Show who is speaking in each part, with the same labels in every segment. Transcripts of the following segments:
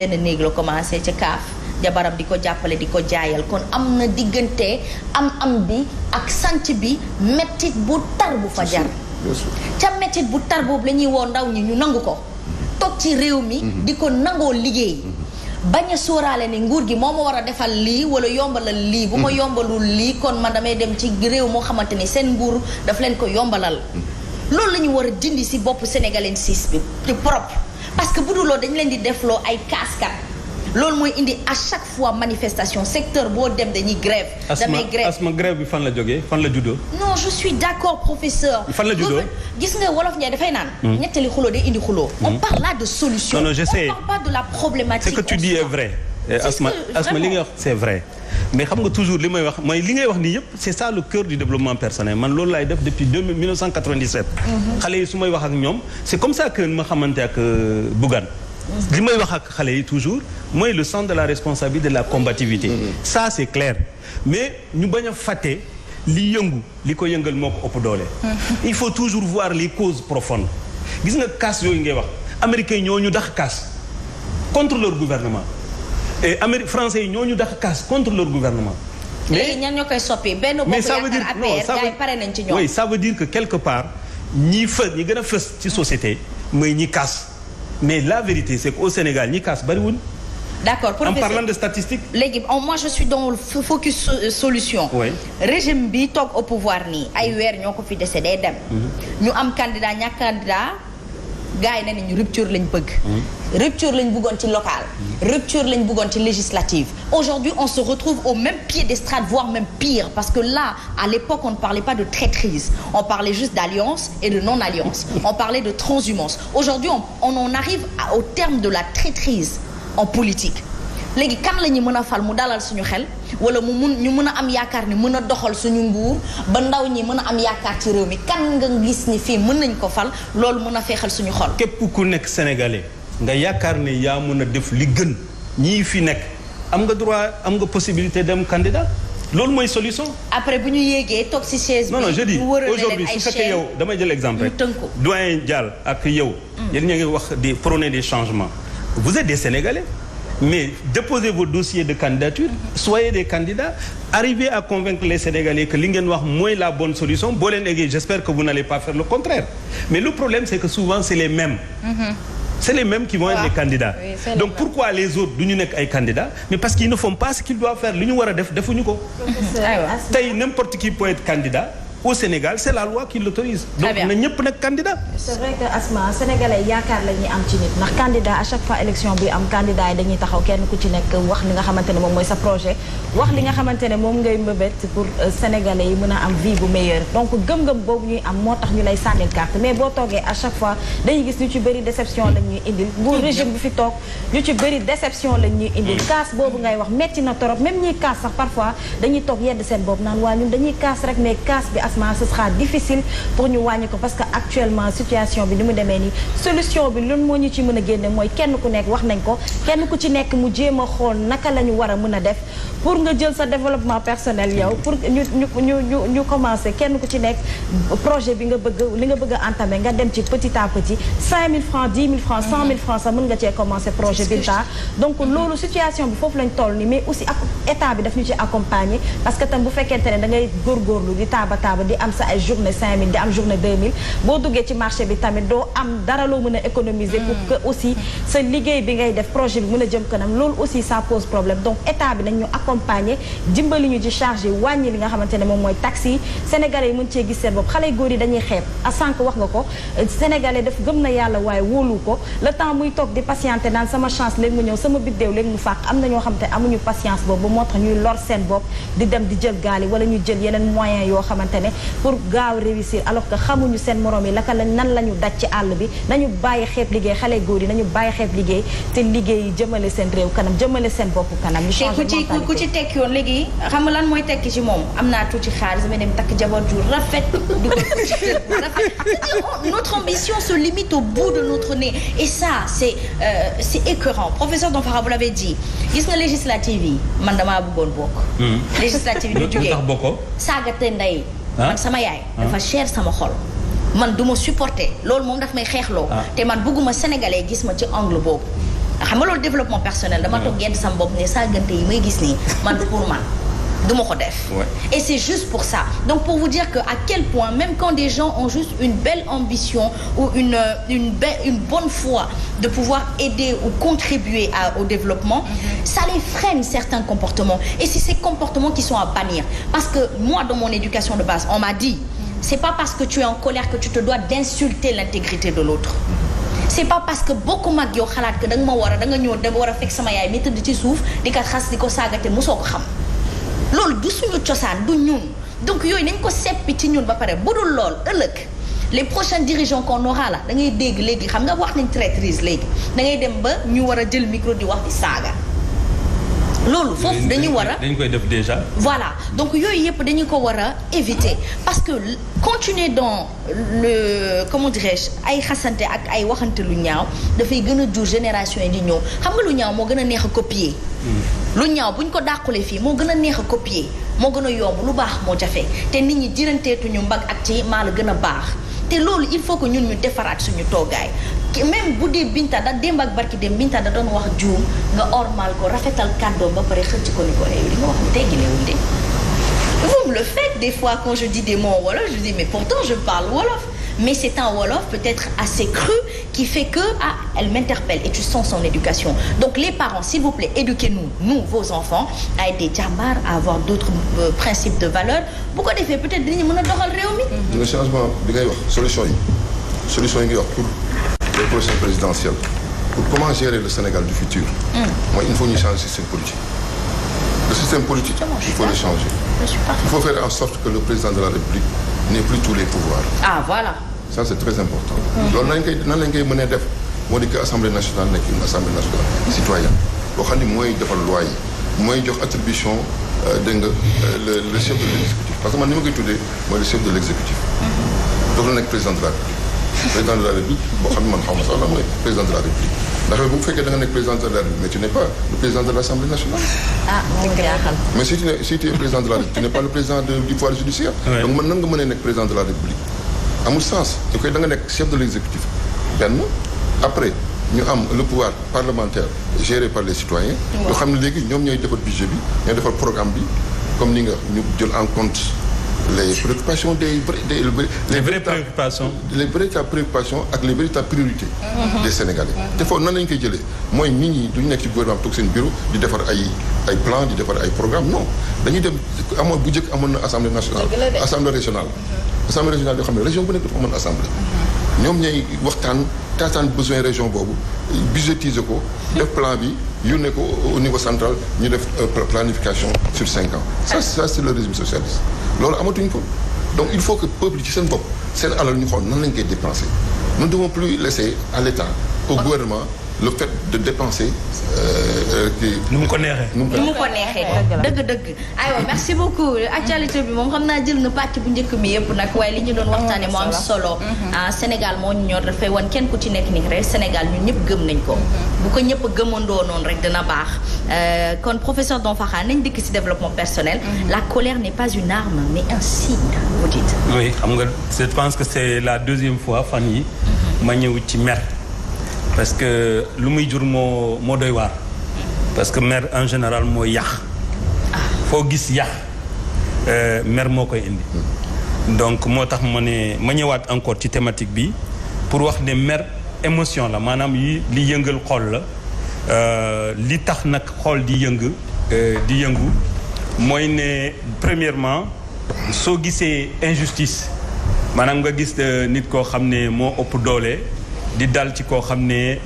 Speaker 1: benn néeg la commencé ca kaaf jabaram di ko jàppale di ko jaayal kon am na diggante am bi ak sant bi mettit bu tar bu fa jar ca mettit bu tar boobu la ñuy woo ndaw ñi ñu nangu ko toog ci réew mi di ko nangoo liggéey bañ a sóoraale ne nguur gi moo ma war a defal lii wala yombalal lii bu ma yombalul lii kon man damay dem ci réew moo xamante ni seen nguur daf leen ko yombalal loolu la ñu war a dindi si bopp sénégalensis bi te propre parce que bu dul loolu dañu leen di defloo ay kaaskat loolu mooy indi à chaque fois manifestation secteur boo dem dañuy grève. damay grève
Speaker 2: asma grève bi fan la jógee fan la juddoo.
Speaker 1: non je suis d'accord professeur.
Speaker 2: fan la juddoo
Speaker 1: gis nga wolof Ndiaye dafay naan. ñettali xuloo day indi xuloo. on parle là de solution.
Speaker 2: non je sais.
Speaker 1: on parle pas de la problématique.
Speaker 2: ce que tu dis est vrai. asma li ngay wax c'est vrai. mais xam nga toujours li may wax mooy li ngay wax nii yëpp c'est ça le cœur du développement personnel man loolu laay def depuis 1997. xale yi su may wax ak ñoom c'est comme ça que ma xamante ak Bougane. li may wax ak xale yi toujours mooy le sens de la responsabilité de la combativité. ça c'est clair mais ñu bañ a fàtte li yëngu li ko yëngal moo ko ëpp doole. il faut toujours voir les causes profondes gis nga casse yooyu ngay wax américains yi ñoo ñu dax casse contre leur gouvernement. et français yi ñoo ñu dax casse contre leur gouvernement.
Speaker 1: mais ñan ñoo koy soppi benn bopp yaakaar APR gars yi pare nañ ci ñoom.
Speaker 2: oui ça veut dire que quelque part ñi gën a fës ci société mooy ñi casse mais la vérité c'est qu'au Sénégal ñi casse bariwul.
Speaker 1: d'accord professeur
Speaker 2: en parlant de statistiques.
Speaker 1: léegi moi je suis dans le focus solution.
Speaker 2: oui
Speaker 1: régime bi toog au pouvoir nii ay weer ñoo ko fi dese day dem. ñu am candidat ñàkk candidat. gars yi ne nañu rupture lañ bëgg. rupture lañ bëggoon ci local. rupture lañ bëggoon ci législative. aujourd'hui on se retrouve au même pied d'estrade voire même pire parce que là à l'époque on ne parlait pas de traîtrise on parlait juste d'alliance et de non-alliance on parlait de transhumance aujourd'hui on en arrive au terme de la traîtrise en politique. léegi kan la ñu mën a fal mu dalal suñu xel wala ñu mën a am yaakaar ni mën a doxal suñu nguur ba ndaw ñi mën a am yaakaar ci réew mi kan nga gis ni fii mën nañ ko fal loolu mën a feexal suñu xol.
Speaker 2: képp ku nekk sénégalais nga yaakaar ne yaa mën a def li gën ñii fi nekk am nga droit am nga possibilité dem candidat loolu mooy solution. après
Speaker 1: bu ñu yéegee toog ci chaise bi.
Speaker 2: non je dis aujourd'hui su fekkee yow damay jël exemple rek. doyen Diall ak yow. yéen ña ngi wax di prôner des changements vous êtes des sénégalais. mais déposez vos dossiers de candidature soyez des candidats arrivez à convaincre les Sénégalais que li ngeen wax mooy la bonne solution boo leen eggee j'espère que vous n'allez pas faire le contraire mais le problème c'est que souvent c'est les mêmes c'est les mêmes qui vont être les candidats donc pourquoi les autres du ñu nekk ay candidats mais parce qu'ils ne font pas ce qu'ils doivent faire li ñu war a def defuñu ko tey n'importe qui peut être candidat au Sénégal c'est la loi qui l'autorise donc na ñëpp nag candidat
Speaker 3: c'est vrai que Asma sénégalais yaakaar la ñuy am ci nit ndax candidat à chaque fois élection bi am candidat yi dañuy taxaw kenn ku ci nekk wax li nga xamante ne moom mooy sa projet wax li nga xamante ne moom ngay mbëbët pour sénégalais yi mën a am vie bu meilleure donc gëm-gëm boobu ñuy am moo tax ñu lay sànnil carte mais boo toogee à chaque fois dañuy gis ñu ci bëri déception lañ ñuy indil bu régime bi fi toog ñu ci bëri déception lañ ñuy indil casse boobu ngay wax metti na torop même ñuy casse sax parfois dañuy toog yedd seen boobu naan waa ñun dañuy casse rek mais casse bi ce sera difficile pour ñu wàññi ko parce que actuellement situation bi ni mu demee nii solution bi loolu moo ñu ci mën a génne mooy kenn ku nekk wax nañ ko kenn ku ci nekk mu jéem a xool naka la ñu war a mën a def pour nga jël sa développement personnel yow pour ñu commencer kenn ku ci nekk projet bi nga bëgg li nga bëgg a entamer nga dem ci petit à petit 5000 francs 10 000 francs 100 000 francs sax mën nga cee commencer projet bi donc loolu situation bi foofu lañ toll nii mais aussi ak état bi daf ñu ci accompagner parce que tam bu fekkente ne da ngay góorgóorlu di taaba di am sa ay journée 5000 di am journée 2000 boo duggee ci marché bi tamit doo am dara loo mën a économiser pour que aussi sa liggéey bi ngay def projet bi mën a jëm kanam loolu aussi ça pose problème donc état bi nañ ñu accompagner dimbali ñu ci chargé wàññi li nga xamante ne moom mooy taxes yi sénégalais yi mën cee gis seen bopp xale góor yi dañuy xeeb a sànq wax nga ko sénégalais daf gëm na yàlla waaye wóolu ko le temps muy toog di patienter naan sama chance léegi mu ñëw sama biddéew léegi mu fàq am na ñoo xamante ne amuñu patience boobu moo tax ñuy lor seen bopp di dem di jël gaal yi wala ñu jël yeneen moyens yoo xamante ne pour gaaw réussir alors que xamuñu seen morom yi laka lañ nan la ñu daj ci àll bi nañu bàyyi xeeb liggéey xale góor yi nañu bàyyi xeeb liggéey te liggéey jëmale seen réew kanam jëmale seen bopp kanam ñu changer mentalité
Speaker 1: ku ci tekki woon léegi xam nga lan mooy tekki ci moom am naa tuuti xaalis damay dem takk jabar ju rafet dugal ko ci kër bu rafet c'est-à-dire notre ambition se limite au bout de notre nez et ça c'est écœurant professeur Danfara vous l'avez dit gis nga législative yi man damaa bëggoon bokk législative yi ñu jógee saaga te ndey man sama yaay dafa cher sama xol man du ma supporter loolu moom daf may xeexloo te man bëgguma sénégalais gis ma ci angle boobu xam nga loolu développement personnel dama toog gedd sama bopp ne saagante yi may gis nii man pour man duma ko def. Et c'est juste pour ça. Donc pour vous dire que à quel point même quand des gens ont juste une belle ambition ou une bonne foi de pouvoir aider ou contribuer au développement, ça les freine certains comportements. Et c'est ces comportements qui sont à bannir. Parce que moi dans mon éducation de base, on m'a dit c'est pas parce que tu es en colère que tu te dois d'insulter l'intégrité de l'autre. C'est pas parce que bokku mag yow xalaat que da nga ñëw da nga war a fekk sama yaay mi tëdd ci suuf di ko xas di ko saagate mosoo ko xam. loolu du suñu cosaan du ñun donc yooyu nañ ko seppi ci ñun ba pare bu dul lool ëllëg les prochains dirigeants qu'on aura là da ngay dégg léegi xam nga wax nañ traîtrise léegi da ngay dem ba ñu war a jël micro di wax di saaga loolu foofu dañu war a
Speaker 2: dañ koy def déjà.
Speaker 1: voilà donc yooyu yëpp dañu ko war a éviter parce que continuer dans le comment dirais-je ay xasante ak ay waxante lu ñaaw dafay gën a jur génération yi di ñëw xam nga lu ñaaw moo gën a neex a copier. lu ñaaw buñ ko dàqulee fii moo gën a neex a copier moo gën a yomb lu baax moo jafe te nit ñi jiranteetuñu mbag ak ci maa la gën a baax te loolu il faut que ñun ñu defaraat suñu toogaay même bu dee Binta da démb ak barki dem Binta da doon wax juum nga ormal ko rafetal kàddoom ba pare xëcc ko ni ko li nga wax mu tegginewul de vous me le faites des fois quand je dis des mots en wolof je dis mais pourtant je parle wolof mais c'est un wolof peut-être assez cru qui fait que elle m'interpelle et tu sens son éducation donc les parents s'il vous plaît éduquez-nous vos enfants à être des jàmbaar à avoir d'autres principes de valeurs bu ko defee peut-être dinañu mën a doxal réew mi.
Speaker 4: le changement bi ngay wax solution yi ngay wax pour les prochaines présidentielles pour comment gérer le Sénégal du futur. mooy il faut ñu changer système politique. Le système politique, il faut le changer. Il faut faire en sorte que le président de la République n'ait plus tous les pouvoirs.
Speaker 1: Ah voilà.
Speaker 4: Ça c'est très important. loolu nan lañ koy mënee def moo di que assemblée nationale nekk une assemblée nationale citoyenne boo xam ni mooy defal loi yi mooy jox attribution dégg nga le chef de l'exécutif parce que man ni ma koy tuddee mooy le chef de l'exécutif. dootul nekk président de la République. président de la République boo xam ne man xaw ma sax la mooy président de la République ndax bu fekkee da nga nekk président de la République mais tu n'es pas le président de l'Assemblée nationale. mais si tu es président de la République tu n'es pas le président du pouvoir judiciaire. donc man nan nga mën a nekk président de la République. amul sens da koy da nga nekk chef de l'exécutif benn après ñu am le pouvoir parlementaire géré par les citoyens. yoo xam ne léegi ñoom ñooy defar budget bi ñooy defar programme bi comme ni nga ñu jël en compte. les préoccupations les vraies préoccupations ak les véritables priorités des Sénégalais te foofu nan lañ koy jëlee mooy nit ñi duñu nekk ci gouvernement toog seen bureau di defar ay plan di defar ay programme non dañuy dem bu njëkk amoon na assemblée nationale assemblée régionale yoo xam ne région bu nekk dafa amoon assemblée ñoom ñooy waxtaan taataan besoin région boobu budgétiser ko def plan bi yónnee ko au niveau central ñu def planification sur 5 ans ça c'est le régime socialiste loolu amatuñ ko donc il faut que peuple ci seen bopp seen alal ñu xool nan lañ koy dépenser nous ne devons plus laisser à l'État au gouvernement le fait de dépenser
Speaker 2: nu mu ko neexee
Speaker 1: dëgg aywa merci beaucoup actualité bi moom xam naa jël na pàcc bu njëkk mi yëpp nag waaye li ñu doon waxtaane moo am solo Sénégal moo ñu ñor dafay wan kenn ku ci nekk ni rek Sénégal ñun ñëpp gëm nañ ko bu ko ñëpp gëmandoo noonu rek dina baax kon professeur Danfakha nañ dikk ci développement personnel la colère n'est pas une arme mais un signe vous dites
Speaker 2: oui xam nga je pense que c'est la deuxième fois fan yi ma ñëw ci mer parce que lu muy jur moo doy waar parce que mer en général mooy yàq foo gis yàq mer moo koy indi donc moo tax ma ñëwaat encore ci thématique bi pour wax ne mer émotion la maanaam li yëngal xol la li tax nag xol di yëngu mooy ne premièrement soo gisee injustice maanaam nga gis nit koo xam ne moo ëpp doole di dal ci koo xam ne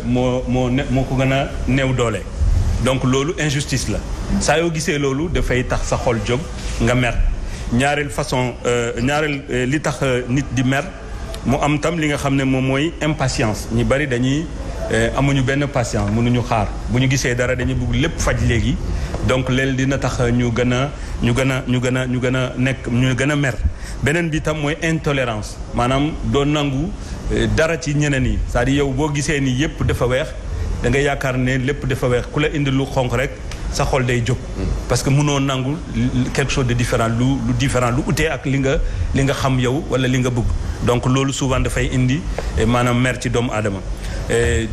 Speaker 2: moo ko gën a néew doole donc loolu injustice la saa yoo gisee loolu dafay tax sa xol jóg nga mer ñaareel li tax nit di mer mu am tam li nga xam ne moom mooy impatience ñu bari dañuy amuñu benn patience mënuñu xaar bu ñu gisee dara dañuy bëgg lépp faj léegi donc léegi dina tax ñu gën a mer beneen bi tam mooy intolérance maanaam doo nangu dara ci ñeneen yi c'est-à-dire yow boo gisee ni yépp dafa weex da nga yaakaar ne lépp dafa weex ku la indi lu xonq rek sa xol day jóg parce que mënoo nangu quelque chose de différent lu différent lu utee ak li nga xam yow wala li nga bëgg donc loolu souvent dafay indi maanaam mer ci doomu aadama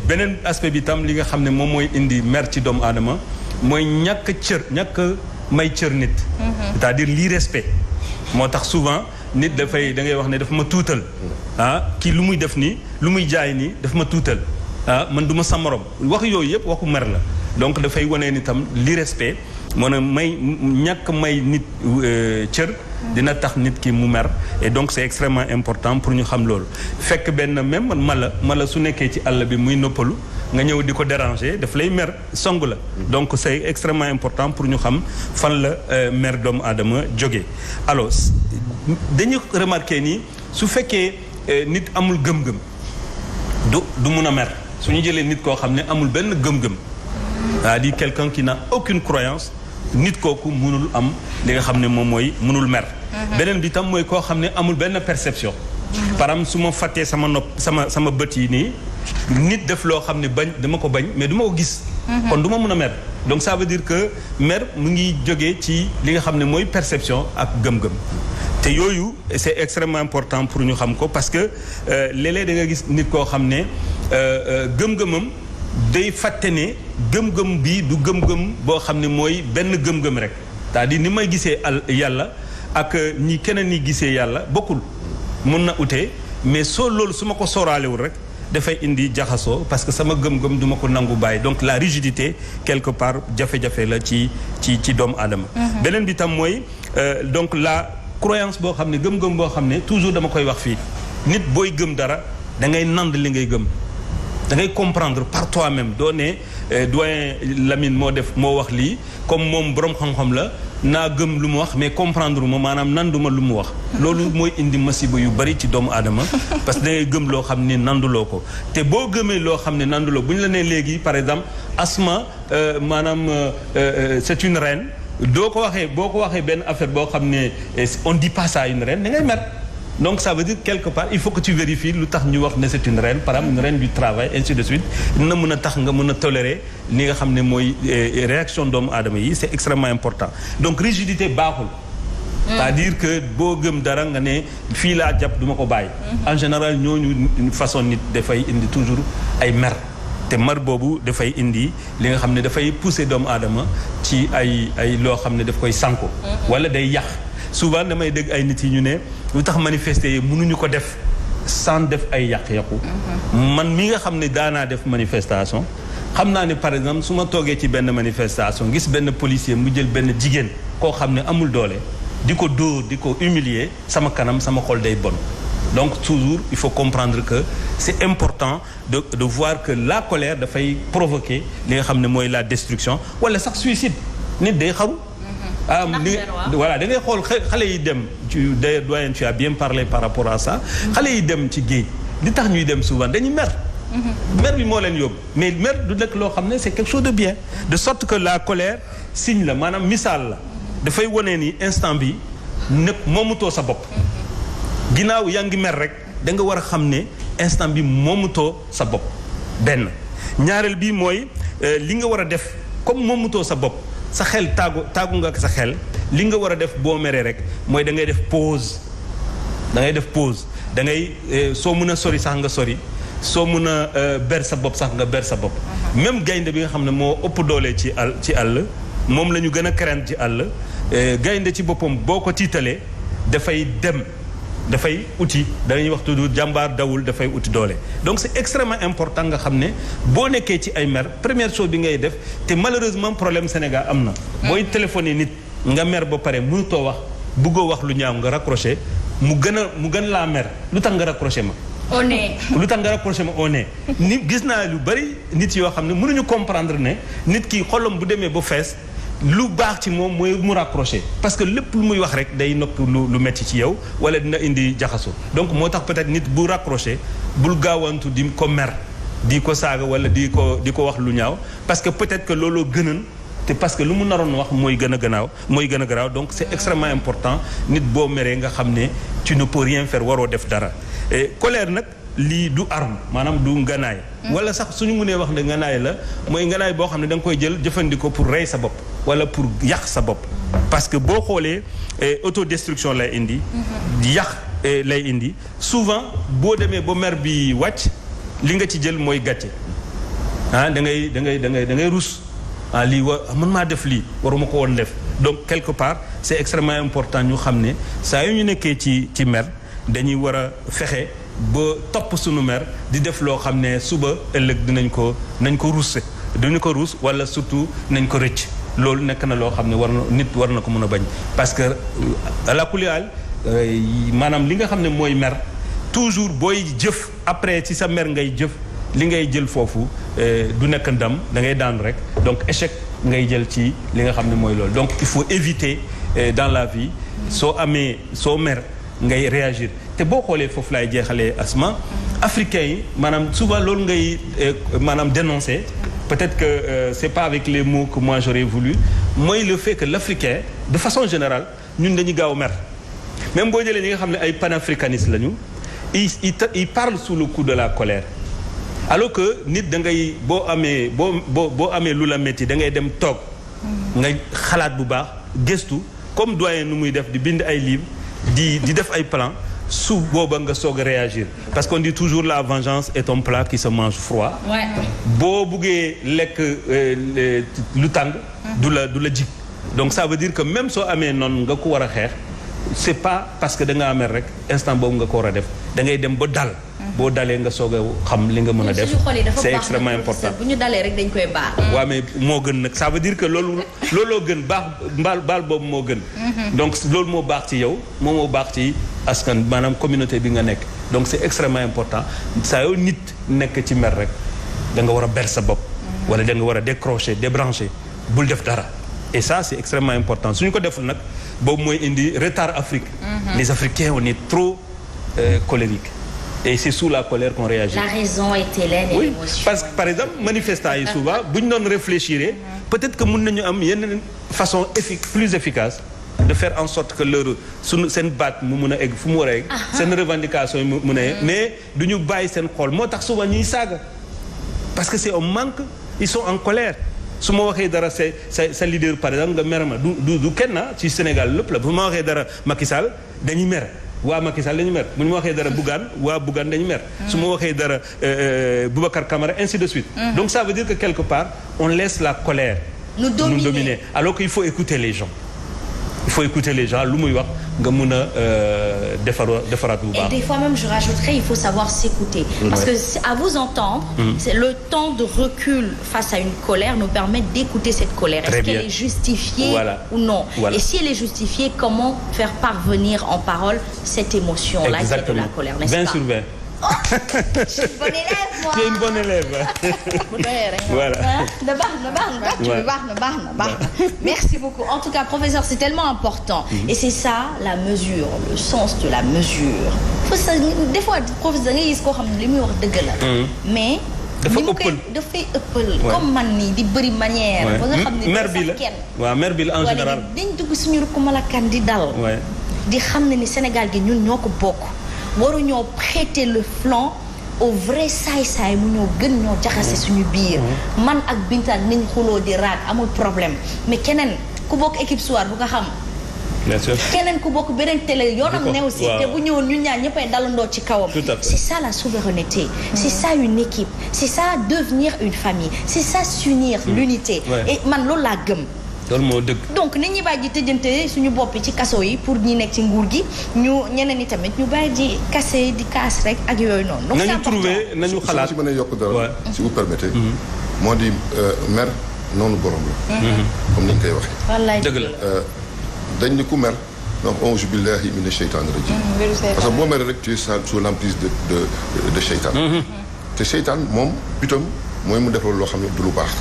Speaker 2: beneen aspect bi tam li nga xam ne moom mooy indi mer ci doomu aadama mooy ñàkk may cër nit c'est-à-dire l'irrespect moo tax souvent nit da ngay wax ne dafa ma tuutal kii lu muy def nii lu muy jaay nii dafa ma tuutal man du ma sa morom wax yooyu yëpp waxu mer la donc dafay wane ni tam l'irrespect moo ne ñàkk may nit cër dina tax nit ki mu mer et donc c'est extrêmement important pour ñu xam loolu fekk benn même mala su nekkee ci àll bi muy noppalu nga ñëw di ko déranger daf lay mer song la donc c'est extrêmement important pour ñu xam fan la mer doomu aadama jógee alors dañu remarqué ni su fekkee nit amul gëm-gëm du mun a mer su ñu jëlee nit koo xam ne amul benn gëm-gëm c'est-à-dire quelqu'un qui n'a aucune croyance nit kooku mënul am li nga xam ne moom mooy mënul mer beneen bi tam mooy koo xam ne amul benn perception par exemple su ma fàttee sama bët yi nii nit def loo xam ne dama ko bañ mais du ma ko gis kon du ma mën a mer donc ça veut dire que mer mu ngi jógee ci li nga xam ne mooy perception ak gëm-gëm te yooyu c'est extrêmement important pour ñu xam ko parce que léeg-léeg da nga gis nit koo xam ne gëm-gëmam day fàtte ne gëm-gëm bi du gëm-gëm boo xam ne mooy benn gëm-gëm rek c'est-à-dire ni may gisee yàlla ak ñi keneen ñi gisee yàlla bokkul mun na utee mais loolu su ma ko sooraalewul rek dafay indi jaxasoo parce que sama gëm-gëm du ma ko nangu bàyyi donc la rigidité quelque part jafe-jafe la ci doomu aadama beneen bi tam mooy donc la croyance boo xam ne gëm-gëm boo xam ne toujours dama koy wax fii nit booy gëm dara da ngay nand li ngay gëm da ngay comprendre par toi-même doo ne doyen Lamine moo wax lii comme moom borom xam-xam la naa gëm lu mu wax mais comprendre ma maanaam nanduma lu mu wax loolu mooy indi masiba yu bari ci doomu aadama parce que da ngay gëm loo xam ne nanduloo ko te boo gëmee loo xam ne nanduloo bu ñu la nee léegi par exemple Asma maanaam c'est une reine boo ko waxee benn affaire boo xam ne on dit pas ça à une reine da ngay mer donc ça veut dire quelque part il faut que tu vérifies lu tax ñu wax ne c'est une reine par exemple une reine du travail ainsi de suite dina mën a tax nga mën a tolérer li nga xam ne mooy réaction doomu aadama yi c'est extrêmement important donc rigidité baaxul c'est-à-dire que boo gëm dara nga ne fii laa jàpp du ma ko bàyyi en général ñooñu façon nit dafay indi toujours ay mer te mar boobu dafay indi li nga xam ne dafay pousser doomu aadama ci ay loo xam ne daf koy sànko wala day yàq souvent damay dégg ay nit yi ñu ne lu tax manifester yi mënuñu ko def sans def ay yàq-yàqu man mi nga xam ne daanaa def manifestation xam naa ne par exemple su ma toogee ci benn manifestation gis benn policier mu jël benn jigéen koo xam ne amul doole di ko dóor di ko humilier sama kanam sama xol day bon donc toujours il faut comprendre que c'est important de voir que la colère dafay provoquer li nga xam ne mooy la destruction wala sax suicide nit day xaru voilà da ngay xool xale yi dem d'ailleurs doyen tu as bien parlé par rapport à ça xale yi dem ci géej li tax ñuy dem souvent dañuy mer mer bi moo leen yóbbu mais mer du nekk loo xam ne c'est quelque chose de bien de sorte que la colère signe la maanaam misaal la dafay wone ni instant bi nekk moomutoo sa bopp ginnaaw yaa ngi mer rek da nga war a xam ne instant bi moomutoo sa bopp benn ñaareel bi mooy li nga war a def comme moomutoo sa bopp sa xel taagu nga ak sa xel li nga war a def boo meree rek mooy da ngay def pause da ngay soo mën a sori sax nga sori soo mën a ber sa bopp sax nga ber sa bopp même gaynde bi nga xam ne moo ëpp doole ci àll moom la ñu gën a craindre ci àll gaynde ci boppam boo ko tiitalee dafay uti dañuy wax toujours jàmbaar dawul dafay uti doole donc c'est extrêmement important nga xam ne boo nekkee ci ay mer première chose bi ngay def te malheureusement problème Sénégal am na booy téléphoner nit nga mer ba pare mënutoo wax bëggoo wax lu ñaaw nga raccroché mu gën laa mer lu tax nga raccroché ma lu tax nga rapproché ma au nez ni gis naa lu bari nit yoo xam ne mënuñu comprendre ne nit ki xolam bu demee ba fees lu baax ci moom mooy mu raccroché parce que lépp lu muy wax rek day nokk lu metti ci yow wala dina indi jaxaso donc moo tax peut-être nit bu raccroché bul gaawantu di ko mer di ko saaga wala di ko wax lu ñaaw parce que peut-être que looloo gënan te parce que lu mu naroon wax mooy gën a garaaw donc c'est extrêmement important nit boo meree nga xam ne tu ne peux rien faire waroo def dara colère nag lii du arme maanaam du nganaay wala sax suñu mënee wax ne nganaay la mooy nganaay boo xam ne da nga koy jël jëfandikoo pour rey sa bopp wala pour yàq sa bopp parce que boo xoolee autodestruction lay indi yàq lay indi souvent boo demee ba mer bi wàcc li nga ci jël mooy gàcce da ngay rus lii mën maa def lii waruma ko woon def donc quelque part c'est extrêmement important ñu xam ne saa yu ñu nekkee ci mer dañuy war a fexe ba topp sunu mer di def loo xam ne suba ëllëg nañ ko ruus wala surtout nañ ko rëcc loolu nekk na loo xam ne nit war na ko mën a bañ parce que ala kulli haal maanaam li nga xam ne mooy mer toujours booy jëf après ci sa mer ngay jëf li ngay jël foofu du nekk ndam da ngay daanu rek donc échec ngay jël ci li nga xam ne mooy loolu donc il faut éviter dans la vie soo mer ngay réagir te boo xoolee foofu laay jeexalee Asma africains yi maanaam souvent loolu ngay maanaam dénoncer peut-être que c'est pas avec les mots que moi j'aurais voulu mooy le fait que l'Africain de façon générale ñun dañuy gaaw mer même boo jëlee ñi nga xam ne ay panafricanistes lañu ils parlent sous le coup de la colère alors que nit da ngay boo amee lu la métti da ngay dem toog nga xalaat bu baax gëstu comme doyen nu muy def di bind ay livres di def ay plans su booba nga soog a réagir parce qu'on dit toujours la vengeance est un plat qui se mange froid. boo buggee lekk lu tàng du la jig donc ça veut dire que même soo amee noonu nga ko war a xeex c'est pas parce que da nga amer rek instant boobu nga ko war a def da ngay dem ba dal. boo dalee nga soog a xam li nga mën a def c'est extrêmement important
Speaker 1: bu ñu dalee rek dañ koy baal.
Speaker 2: waaw mais moo gën nag ça veut dire que looloo gën baal boobu moo gën. donc loolu moo baax ci yow moo baax ci askan maanaam communauté bi nga nekk donc c'est extrêmement important saa yoo nit nekk ci mer rek da nga war a ber sa bopp. wala da nga war a décrocher débrancher bul def dara et ça c'est extrêmement important suñu ko deful nag boobu mooy indi retard Afrique. Les Africains on est trop colériques. Et c'est sous la colère qu'on réagit.
Speaker 1: La raison est hélène et l'émotion.
Speaker 2: Parce que par exemple manifestants yi souvent bu ñu doon réfléchir peut-être que mën nañu am yenn façon plus efficace de faire en sorte que seen baat mu mun a egg fu mu war a egg. seen revendication yi mu mun a egg mais du ñu bàyyi seen xol moo tax souvent ñuy saaga parce que c'est un manque ils sont en colère su ma waxee dara sa leader par exemple nga mer ma du kenn ci Sénégal lépp la bu ma waxee dara Macky Sall dañuy mer. waa Macky Sall dañu mer bu ñu ma waxee dara Bougane dañu mer su ma waxee dara Boubacar Camara ainsi de suite donc ça veut dire que quelque part on laisse la colère nous dominer alors qu'il faut écouter les gens lu muy wax nga mun a defaraat bu baax.
Speaker 1: Et des fois même je rajouterais il faut savoir s'écouter parce que à vous entendre c'est le temps de recul face à une colère nous permet d'écouter cette colère. Est-ce qu'elle est justifiée ou non et si elle est justifiée comment faire parvenir en parole cette émotion là qui est de la colère, n'est-ce pas?
Speaker 2: 20 sur 20.
Speaker 1: Je suis une bonne élève moi.
Speaker 2: Tu es une bonne élève. Voilà.
Speaker 1: baax na. Merci beaucoup. En tout cas, professeur, c'est tellement important. Et c'est ça la mesure, le sens de la mesure. Des fois, professeur, nga gis koo xam ne li muy wax dëgg la. Mais dafay ëppal. comme man nii di bëri manière. ba nga xam ne
Speaker 2: mer bi la waaw mer bi la en général.
Speaker 1: dañ dugg suñu rukk malakan di dal. di xam ne ni Sénégal gi ñun ñoo ko bokk. waruñoo prêter le flanc au vrai saay-saay mu ñoo gën ñoo jaxase suñu biir man ak Bintaan nañ xuloo di raag amul problème mais keneen ku bokk équipe soir bu ko xam
Speaker 2: bien sûr
Speaker 1: keneen ku bokk beneen télé yoonam new si te bu ñëwoon ñu ñaar ñëppay dalandoo ci kawam c'est ça la souveraineté c'est ça une équipe c'est ça devenir une famille c'est ça s'unir l'unité et man loolu laa gëm
Speaker 2: loolu moo dëgg.
Speaker 1: donc nit ñi bàyyi ji tëjante suñu bopp ci kaso yi pour ñi nekk ci nguur gi ñeneen ñi tamit ñu bàyyi ji kase di kaas rek ak yooyu noonu. donc
Speaker 2: nañu trouver nañu xalaat
Speaker 4: si mën a yokk dara. si vous permettez. moo di mer noonu borom la. comme ni ñu koy waxee.
Speaker 1: wallaay
Speaker 2: dëgg la.
Speaker 4: dañ ni ku mer. donc auzu billahi mina sheytaani rajim. parce que boo meree rek tu es sous l'emprise de seytaan. te seytaan moom bitam mooy mu def loolu loo xam ne du lu baax.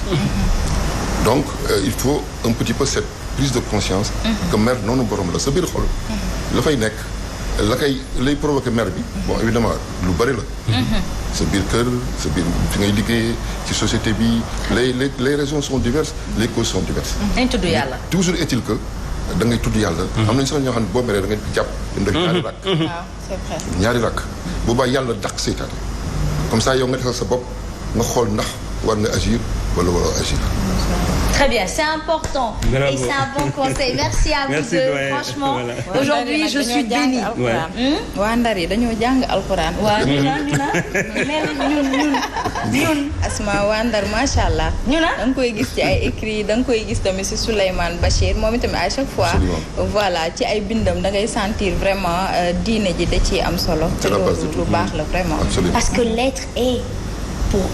Speaker 4: donc il faut un petit peu cette prise de conscience que mer noonu borom la sa biir xol la fay nekk lay provoquer mer bi bon évidemment lu bari la sa biir kër sa biir fi ngay liggéey ci société bi les raisons sont diverses les causes sont diverses
Speaker 1: dañ tudd yàlla
Speaker 4: toujours est-il que da ngay tudd yàlla am nañu sax ñoo xam ne boo meree da ngay jàpp dem def ñaari rakk
Speaker 1: c'est vrai
Speaker 4: ñaari rakk boobaa yàlla dàq seytaane comme ça yow nga defal sa bopp nga xool ndax war nga agir wala waroo agir
Speaker 1: Très bien, c'est important.
Speaker 2: Bravo.
Speaker 1: Et c'est un bon conseil. Merci à vous deux.
Speaker 2: Doyen.
Speaker 1: Franchement,
Speaker 2: Voilà.
Speaker 1: aujourd'hui je suis bénie.
Speaker 5: waa Ndar yi dañoo jàng alxuraan.
Speaker 1: waaw ñun
Speaker 5: Asma waa Ndar macha allah.
Speaker 1: ñu na
Speaker 5: da nga koy gis ci ay écrits da nga koy gis tamit si Souleymane Bachir moom itamit à chaque fois. voilà ci ay bindam da ngay sentir vraiment diine ji da ciy am solo. te loolu lu baax la vraiment.
Speaker 1: parce que l'être est pour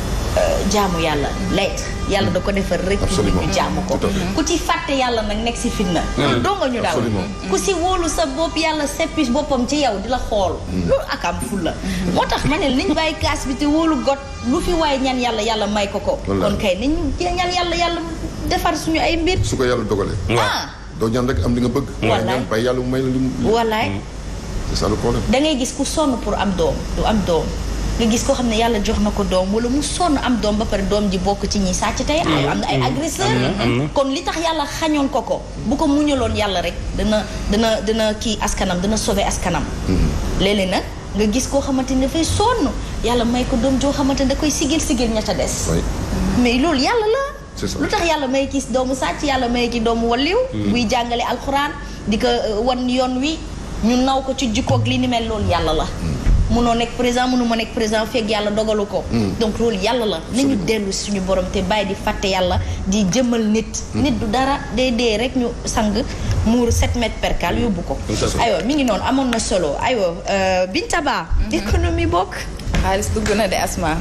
Speaker 1: jaamu yàlla l'être yàlla da ko defar rek ñu jaamu ko ku ci fàtte yàlla nag nekk si fitna doo nga ñu dal ku si wóolu sa bopp yàlla seppis boppam ci yow di la xool loolu ak am ful la moo tax ma ne liñ bàyyi kaas bi te wóolu got lu fi waaye ñaan yàlla yàlla may ko kon kay nañ ñaan yàlla defar suñu ay mbir
Speaker 4: su ko yàlla dogalee doo ñaan rek am li nga bëgg waaye ñaan bàyyi yàlla mu may la li mu
Speaker 1: wallaay
Speaker 4: c'est ça le problème
Speaker 1: da ngay gis ku sonn pour am doom du am doom nga gis koo xam ne yàlla jox na ko doom wala mu sonn am doom ba pare doom ji bokk ci ñi sàcc tey am na ay agresseur kon li tax yàlla xañoon ko bu ko muñaloon yàlla rek dana kii askanam dana sauver askanam léeg-léeg nag nga gis koo xamante ni dafay sonn yàlla may ko doom joo xamante ni da koy sigil ña ca des mais loolu yàlla la lu tax yàlla may kii doomu sàcc yàlla may ki doomu walliw buy jàngale alxuraan di ko wan yoon wi ñu naw ko ci jikkoog li ni mel loolu yàlla la mënoo nekk président mënuma nekk président fekk yàlla dogalu ko donc loolu yàlla la nañu dellu suñu borom te bàyyi di fàtte yàlla di jëmal nit du dara dee rek ñu sang muur 7 mètres percal yóbbu ko aywa mi ngi noonu amoon na solo aywa Binta Ba économie bokk
Speaker 5: xaalis dugg na de Asma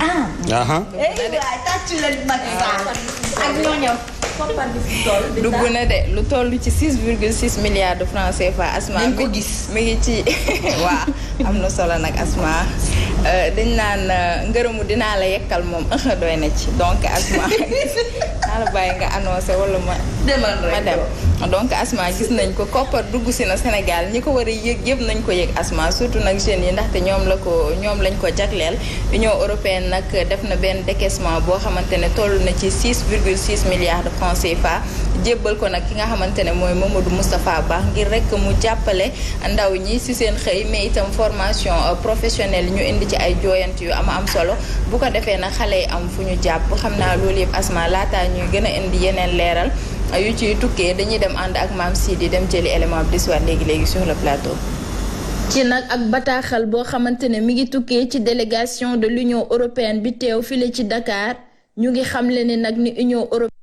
Speaker 1: waay tàccu leen mag ak ñooñam
Speaker 5: dugg na de lu toll ci 6,6 milliards de francs CFA Asma
Speaker 1: ko gis
Speaker 5: mi ngi ci waaw am na solo nag Asma dañ naan ngërëmu dinaa la yekkal moom doy na ci donc Asma naa la bàyyi nga annoncé wala ma dem donc Asma gis nañ ko koppar dugg si na Sénégal ñi ko war a yëg yëpp nañ ko yëg Asma surtout nag jeunes yi ndaxte ñoom lañ ko jagleel Union européenne nag def na benn décaissement boo xamante ne toll na ci 6,6 milliards de francs CFA jébbal ko nag ki nga xamante ne mooy Mamadou Moustapha Ba ngir rek mu jàppale ndaw ñi ci seen xëy mais itam formation professionnelle ñu indi ci ay jooyant yu am solo bu ko defee nag xale yi am fu ñu jàpp xam naa loolu yëpp Asma laataa ñuy gën a indi yeneen leeral yu ciy tukkee dañuy dem ànd ak Mame Sidi dem jëli élément bi di si waat léegi sur le plateau.
Speaker 6: ci nag ak bataaxal boo xamante ne mi ngi tukkee ci délégation de l'Union européenne bi teew file ci Dakar ñu ngi xamle ne nag ni Union européenne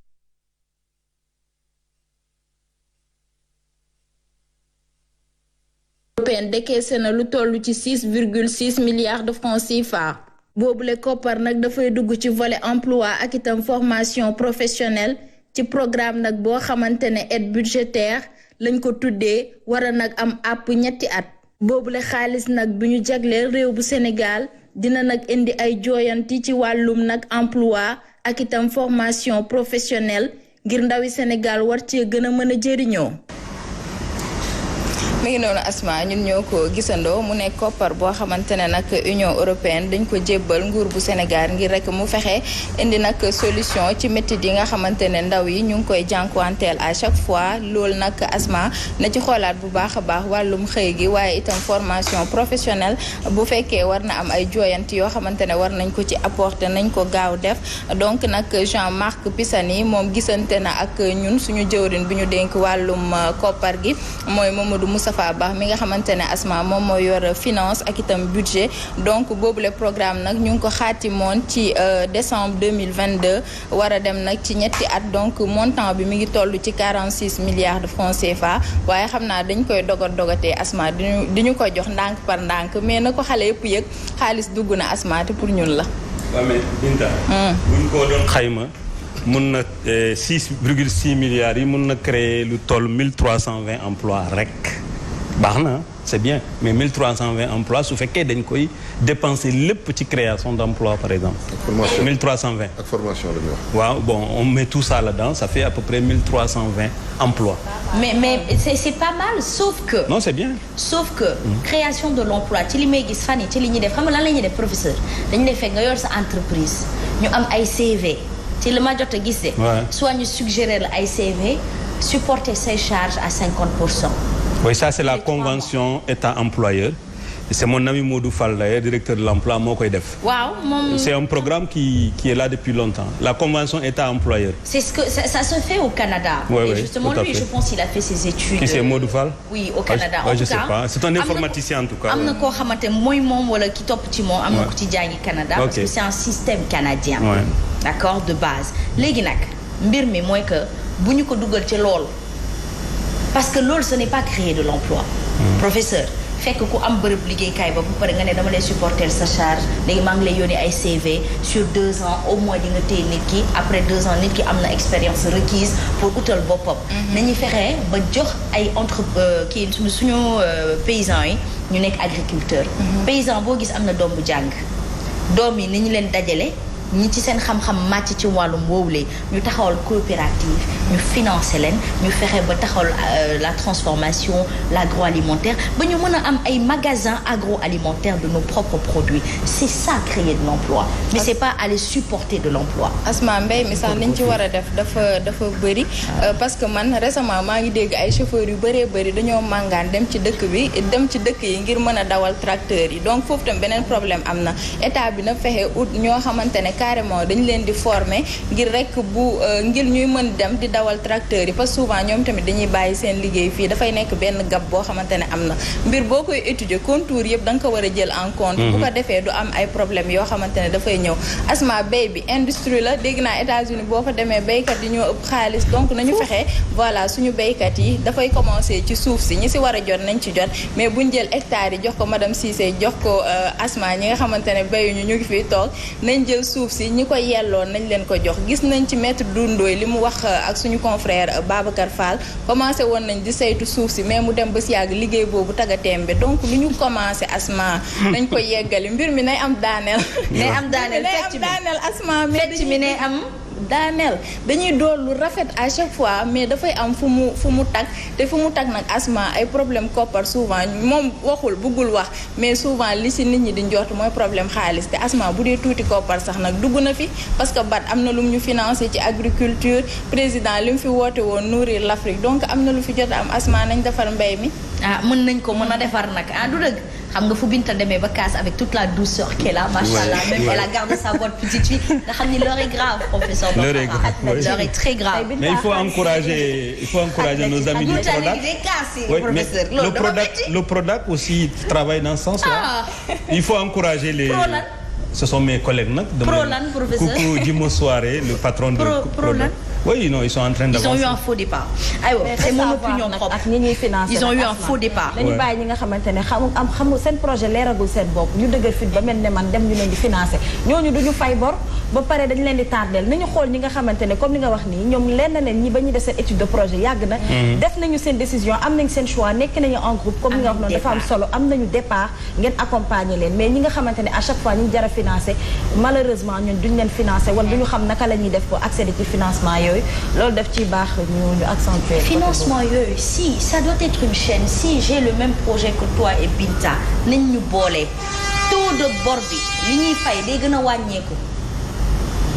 Speaker 6: décaissé na lu toll ci 6,6 milliards de francs CFA. boobule koppar nag dafay dugg ci volet emploi ak itam formation professionnelle ci programme nag boo xamante ne aide budgétaire lañ ko tuddee war a nag am àpp ñetti at. boobule xaalis nag bi ñu jagleel réew bu Sénégal dina nag indi ay jooyanti ci wàllum nag emploi ak itam formation professionnelle ngir ndawi Sénégal war cee gën a mën a jëriñoo.
Speaker 5: mi ngi noonu Asma ñun ñoo ko gisandoo mu nekk koppar boo xamante ne nag Union européenne dañ ko jébbal nguur bu Sénégal ngir rek mu fexe indi nag solution ci métit yi nga xamante ne ndaw yi ñu ngi koy jànkuwanteel à chaque fois loolu nag Asma na ci xoolaat bu baax a baax wàllum xëy gi waaye itam formation professionnelle bu fekkee war na am ay jooyant yoo xamante ne war nañ ko ci apporter nañ ko gaaw def donc nag Jean-Marc Pisani moom gisante na ak ñun suñu jëwrin bi ñu dénk wàllum koppar gi mooy Mamadou Moustapha Ba mi nga xamante ne Asma moom moo yor finance ak itam budget donc boobule programme nag ñu ngi ko xaatimoon ci décembre 2022 war a dem nag ci ñetti at donc montant bi mi ngi toll ci 46 milliards de francs CFA waaye xam naa dañ koy dogatee Asma diñu ko jox ndànk par ndànk mais na ko xale yëpp yëg xaalis dugg na Asma te pour ñun la.
Speaker 2: waaw mais Binta. buñ ko doon xayma. mun na 6,6 milliards yi mun na créer lu toll 1320 emplois rek. baax na c'est bien mais 1320 emplois su fekkee dañ koy dépenser lépp ci création d'emplois par exemple.
Speaker 4: ak formation
Speaker 2: 1320.
Speaker 4: ak formation la ñu wax.
Speaker 2: waaw bon on met tout ça là-dedans ça fait à peu près 1320 emplois.
Speaker 1: mais c'est pas mal sauf que.
Speaker 2: non c'est bien.
Speaker 1: sauf que. création de l'emploi ci li may gis fan yi ci li ñuy def xam nga lan la ñuy def professeur dañu def fekk nga yor sa entreprise ñu am ay CV ci li ma jot a gis de. soit ñu suggérer la ay CV supporter ses charges à 50%.
Speaker 2: Oui, ça c'est la convention État-employeur c'est mon ami Modou Fall d'ailleurs, directeur de l'emploi moo koy def.
Speaker 1: waaw moom.
Speaker 2: c'est un programme qui est là depuis longtemps. La convention État-employeur.
Speaker 1: C'est ce que ça se fait au Canada.
Speaker 2: Ouais,
Speaker 1: et justement
Speaker 2: tout à
Speaker 1: lui,
Speaker 2: fait.
Speaker 1: je pense qu'il a fait ses études.
Speaker 2: Qui c'est Modou Fall?
Speaker 1: Oui, au Canada.
Speaker 2: Ouais,
Speaker 1: en
Speaker 2: je
Speaker 1: tout
Speaker 2: sais
Speaker 1: cas,
Speaker 2: pas. C'est un informaticien en tout cas.
Speaker 1: am na koo xamante mooy moom wala ki topp ci moom. am na
Speaker 2: Ouais.
Speaker 1: ko ci jàngi Canada.
Speaker 2: Ok.
Speaker 1: Parce que c'est un système canadien.
Speaker 2: Ouais.
Speaker 1: D'accord, de base. léegi nag mbir mi mooy que bu ñu ko dugal ci loolu parce que loolu ce n'est pas créer de l'emploi. Professeur. fekk ku am bërëb liggéeykaay ba bu pare nga ne dama lay supporter sa charge léegi maa ngi lay yónnee ay CV sur 2 ans au moins di nga téye nit ki après 2 ans nit ki am na expérience requise pour utal boppam. nañuy fexe ba jox ay kii suñu paysans yi ñu nekk agriculteur. paysan boo gis am na doom bu jàng doom yi ni ñu leen dajale ñi ci seen xam-xam màcc ci wàllum woowule ñu taxawal coopérative ñu financer leen ñu fexe ba taxawal la transformation l'agroalimentaire ba ñu mën a am ay magasins agroalimentaires de nos propres produits c'est ça créer de l'emploi mais c'est pas aller supporter de l'emploi.
Speaker 5: Asma mbay mi sax liñ ci war a def dafa bëri parce que man récemment maa ngi dégg ay chauffeurs yu bëree bëri dañoo màngaan dem ci dëkk yi ngir mën a dawal tracteurs yi donc foofu tam beneen problème am na état bi na fexe ut ñoo xamante ne carrément dañ leen di former ngir rek ngir ñuy mën dem di dawal tracteurs yi parce que souvent ñoom tamit dañuy bàyyi seen liggéey fii dafay nekk benn gap boo xamante ne am na mbir boo koy étudier contour yëpp da nga ko war a jël en compte bu ko defee du am ay problème yoo xamante ne dafay ñëw Asma bay bi industrie la dégg naa États-Unis boo fa demee béykat yi ñoo ëpp xaalis donc nañu fexe voilà suñu béykat yi dafay commencer ci suuf si ñi si war a jot nañ ci jot mais buñ jël hectares yi jox ko madame Cissé jox ko Asma ñi nga xamante ne béyuñu ñu ngi fiy toog nañ jël suuf si ñi ko yelloon nañ leen ko jox gis nañ ci maître Doundooy li mu wax ak suñu confrère Babacar Fall commencé woon nañ di saytu suuf si mais mu dem ba si yàgg liggéey boobu tagateembe donc lu ñu commencé Asma nañ ko yeggali mbir mi nay am daaneel
Speaker 1: nay am daaneel
Speaker 5: Asma
Speaker 1: fecc mi nay am
Speaker 5: daaneel dañuy dool lu rafet à chaque fois mais dafay am fu mu tag te fu mu tag nag Asma ay problème koppar souvent moom waxul bëggul wax mais souvent li si nit ñi di njort mooy problème xaalis te Asma bu dee tuuti koppar sax nag dugg na fi parce que BAD am na lu mu ñu financé ci agriculture président li mu fi woote woon nourrir l'Afrique donc am na lu fi jot am Asma nañ defar mbay mi
Speaker 1: mën nañ ko mën a defar nag du dëgg xam nga fu Binta demee ba kaas avec toute la douceur qu'elle a machallah même elle a gardé sa voix de petite fille nga xam ni l'heure est grave professeur
Speaker 2: l'heure est grave
Speaker 1: l'heure est très grave
Speaker 2: mais il faut encourager nos amis du Prodac le Prodac aussi travaille dans ce sens-là il faut encourager les ce sont mes collègues nag
Speaker 1: Prolan professeur
Speaker 2: coucou Djimo Soare le patron de Prolan oui non ils sont en train d'avancer.
Speaker 1: Ils ont eu un faux départ. aywa c'est mon opinion propre.
Speaker 3: ak ñi ñuy financer
Speaker 1: ils ont eu un faux départ.
Speaker 3: dañu bàyyi ñi nga xamante ne xamul seen projet leeragul seen bopp ñu dëgër fit ba mel ne man dem ñu leen di financer ñooñu duñu fay bor ba pare dañu leen di tardel nañu xool ñi nga xamante ne comme ni nga wax nii ñoom leen na leen ñi ba ñuy def seen étude de projet yàgg na. def nañu seen décision am nañ seen choix nekk nañu en groupe comme ni nga wax noonu dafa am solo am nañu départ ngeen accompagner leen mais ñi nga xamante ne à chaque fois ñu jar a financer malheureusement ñun duñ leen financer wala duñu xam naka la ñuy def pour accéder ci financement yooyu loolu def ci baax ñu accentuer
Speaker 1: financement yooyu si ça doit être une chaîne si j'ai le même projet que toi et Binta nañ ñu boole taux de bor bi li ñuy fay day gën a wàññeeku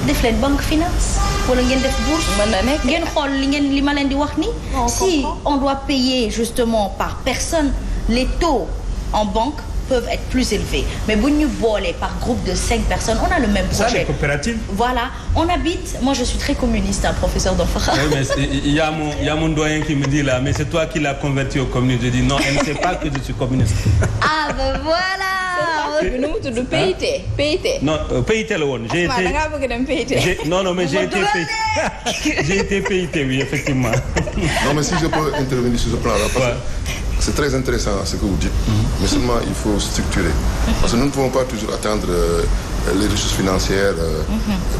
Speaker 1: def leen banque finance wala ngeen def bourse
Speaker 5: mën na nekk
Speaker 1: ngeen xool li ma leen di wax ni si on doit payer justement par personne les taux en banque peuvent être plus élevés mais bu ñu boolee par groupe de 5 personnes on a le même projet.
Speaker 2: Ça, les coopératives.
Speaker 1: Voilà on habite moi je suis très communiste professeur Danfakha.
Speaker 2: Oui mais il y a mon doyen qui me dit là mais c'est toi qui l'as converti au communisme je dis non elle ne sait pas que je suis communiste.
Speaker 1: Ah ben voilà.
Speaker 5: nu mu tudd PIT.
Speaker 2: non PIT la woon. j'ai été
Speaker 5: da ngaa bëgg dem PIT.
Speaker 2: non mais j'ai été PIT oui effectivement.
Speaker 4: non mais si je peux intervenir sur ce plan-là parce que c'est très intéressant ce que vous dites mais seulement il faut structurer parce que nous ne pouvons pas toujours attendre les ressources financières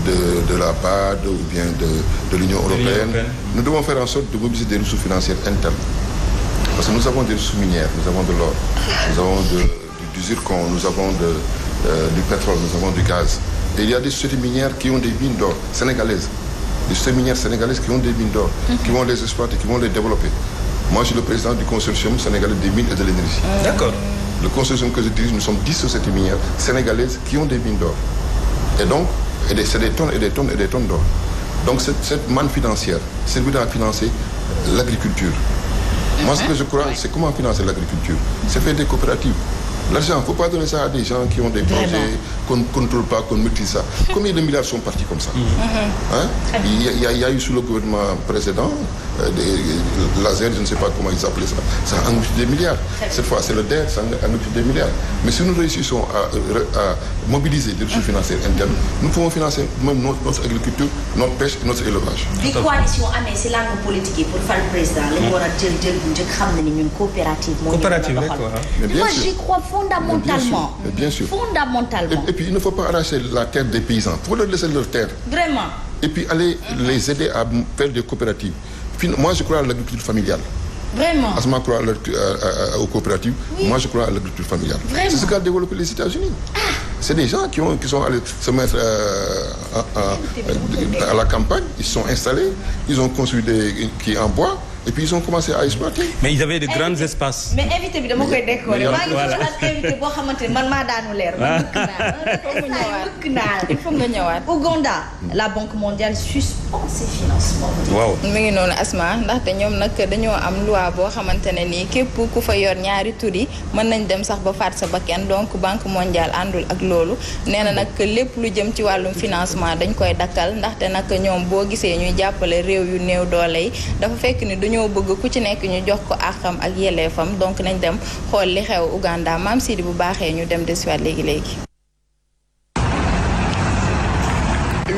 Speaker 4: de la BAD ou bien de l'Union européenne. Nous devons faire en sorte de mobiliser des ressources financières internes parce que nous avons des ressources minières, nous avons de l'or, nous avons du zircon, nous avons du pétrole, nous avons du gaz et il y a des sociétés minières qui ont des mines d'or sénégalaises, des sociétés minières sénégalaises qui ont des mines d'or, qui vont les exploiter, qui vont les développer. Moi, je suis le président du consortium sénégalais des mines et de l'énergie.
Speaker 2: D'accord.
Speaker 4: Le consortium que je dirige, nous sommes 10 sociétés minières sénégalaises qui ont des mines d'or. Et donc, c'est des tonnes et des tonnes et des tonnes d'or. Donc, cette manne financière servira à financer l'agriculture. Moi, ce que je crois, c'est comment financer l'agriculture. C'est faire des coopératives. L'argent, il ne faut pas donner ça à des gens qui ont des projets qu'on ne contrôle pas, qu'on ne maîtrise ça. Combien de milliards sont partis comme ça? Hein? Il y a eu sous le gouvernement précédent, laser, je ne sais pas comment ils appelaient ça, ça a englouti des milliards. Cette fois, c'est le DER, ça a englouti des milliards. Mais si nous réussissons à mobiliser des ressources financières internes, nous pouvons financer même notre agriculture, notre pêche et notre élevage.
Speaker 1: Des coalitions, c'est l'arme politique pour faire le président. Coopérative, moi j'y crois fondamentalement.
Speaker 4: Mais bien sûr.
Speaker 1: Fondamentalement.
Speaker 4: Et puis il ne faut pas arracher la terre des paysans. Il faut leur laisser leur terre.
Speaker 1: Vraiment.
Speaker 4: Et puis aller les aider à faire des coopératives. Moi je crois à l'agriculture familiale.
Speaker 1: Vraiment.
Speaker 4: Asma croit aux coopératives. Oui. Moi je crois à l'agriculture familiale. C'est ce qu'a développé les États-Unis. C'est des gens qui sont allés se mettre à la campagne, ils se sont installés, ils ont construit des quais en bois. Et puis ils ont commencé à exploiter.
Speaker 2: Mais ils avaient de grands espaces.
Speaker 1: Mais invité bi dama koy décorer. Maa ngi doon ak invité boo xamante ne man maa daanu leer.
Speaker 5: Il faut nga ñëwaat.
Speaker 1: Ouganda, la Banque mondiale suspend ses financements.
Speaker 2: Waaw.
Speaker 5: mi ngi noonu Asma ndaxte ñoom nag dañoo am loi boo xamante ne nii képp ku fa yor ñaari tur yi mën nañ dem sax ba faat sa bakkan donc Banque mondiale àndul ak loolu nee na nag lépp lu jëm ci wàllum financement dañ koy dakkal ndaxte nag ñoom boo gisee ñuy jàppale réew yu néew doole yi dafa fekk ni ñoo bëgg ku ci nekk ñu jox ko àqam ak yelleefam donc nañ dem xool li xew Ouganda Mame Sidi bu baaxee ñu dem desiwaat léegi.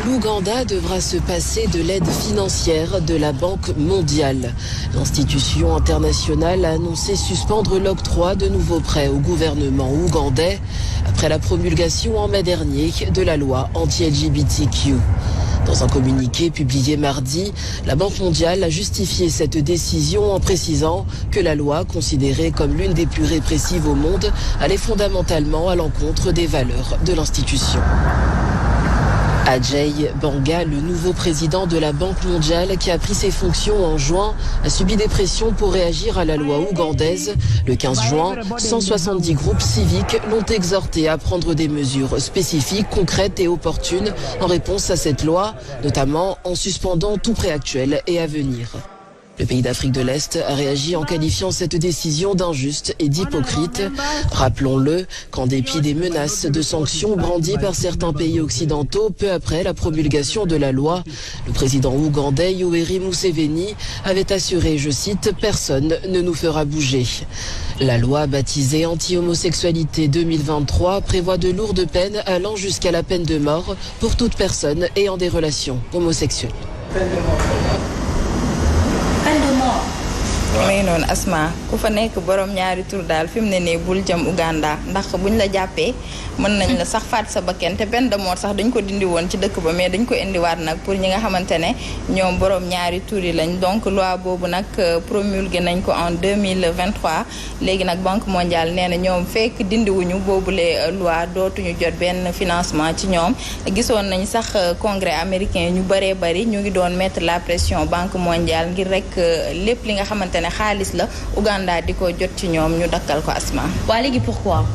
Speaker 7: L'Ouganda devra se passer de l'aide financière de la Banque mondiale. L'institution internationale a annoncé suspendre l'octroi de nouveaux prêts au gouvernement ougandais après la promulgation en mai dernier de la loi anti-LGBTQ. Dans un communiqué publié mardi, la Banque mondiale a justifié cette décision en précisant que la loi, considérée comme l'une des plus répressives au monde, allait fondamentalement à l'encontre des valeurs de l'institution. Ajay Banga, le nouveau président de la Banque mondiale qui a pris ses fonctions en juin, a subi des pressions pour réagir à la loi ougandaise. Le 15 juin, 170 groupes civiques l'ont exhorté à prendre des mesures spécifiques, concrètes et opportunes en réponse à cette loi, notamment en suspendant tout prêt actuel et à venir. Le pays d'Afrique de l'Est a réagi en qualifiant cette décision d'injuste et d'hypocrite. Rappelons-le qu'en dépit des menaces de sanctions brandies par certains pays occidentaux peu après la promulgation de la loi, le président ougandais Yoweri Museveni avait assuré, je cite, « Personne ne nous fera bouger ». La loi baptisée anti-homosexualité 2023 prévoit de lourdes peines allant jusqu'à la peine de mort pour toute personne ayant des relations homosexuelles.
Speaker 5: may noonu Asma ku fa nekk borom ñaari tur daal fi mu ne nii bul jëm Ouganda ndax buñ la jàppee mën nañ la sax faat sa bakkan te peine de mort sax dañ ko dindi woon ci dëkk ba mais dañ ko indiwaat nag pour ñi nga xamante ne ñoom borom ñaari tur yi lañ donc loi boobu nag promulgué nañ ko en 2023 léegi nag Banque mondiale nee na ñoom fekk dindiwuñu boobule loi dootuñu jot benn financement ci ñoom gisoon nañ sax congrès américain ñu bëree bëri ñu ngi doon mettre la pression Banque mondiale ngir rek lépp li nga xamante ne xaalis la Ouganda di ko jot ci ñoom ñu dakkal ko Asma.
Speaker 1: waa léegi pourquoi.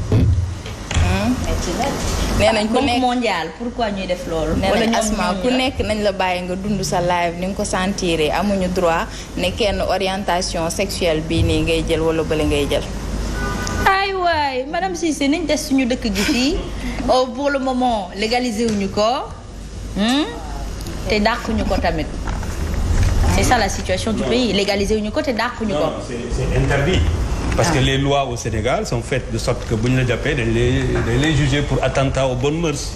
Speaker 5: nee nañ ku nekk
Speaker 1: Banque mondiale pourquoi ñuy def loolu.
Speaker 5: nee nañ Asma ku nekk nañ la bàyyi nga dund sa live ni nga ko sentiré amuñu droit ne kenn orientation sexuelle bii nii ngay jël wala bële ngay jël.
Speaker 1: ay waay madame Cissé nañ des suñu dëkk gi fii pour le moment légaliser wuñu ko te dàquñu ko tamit. C'est ça la situation du pays. Légaliser une côte et d'arc.
Speaker 2: Non, c'est interdit. Parce que les lois au Sénégal sont faites de sorte que si on les juger pour attentat aux bonnes mœurs.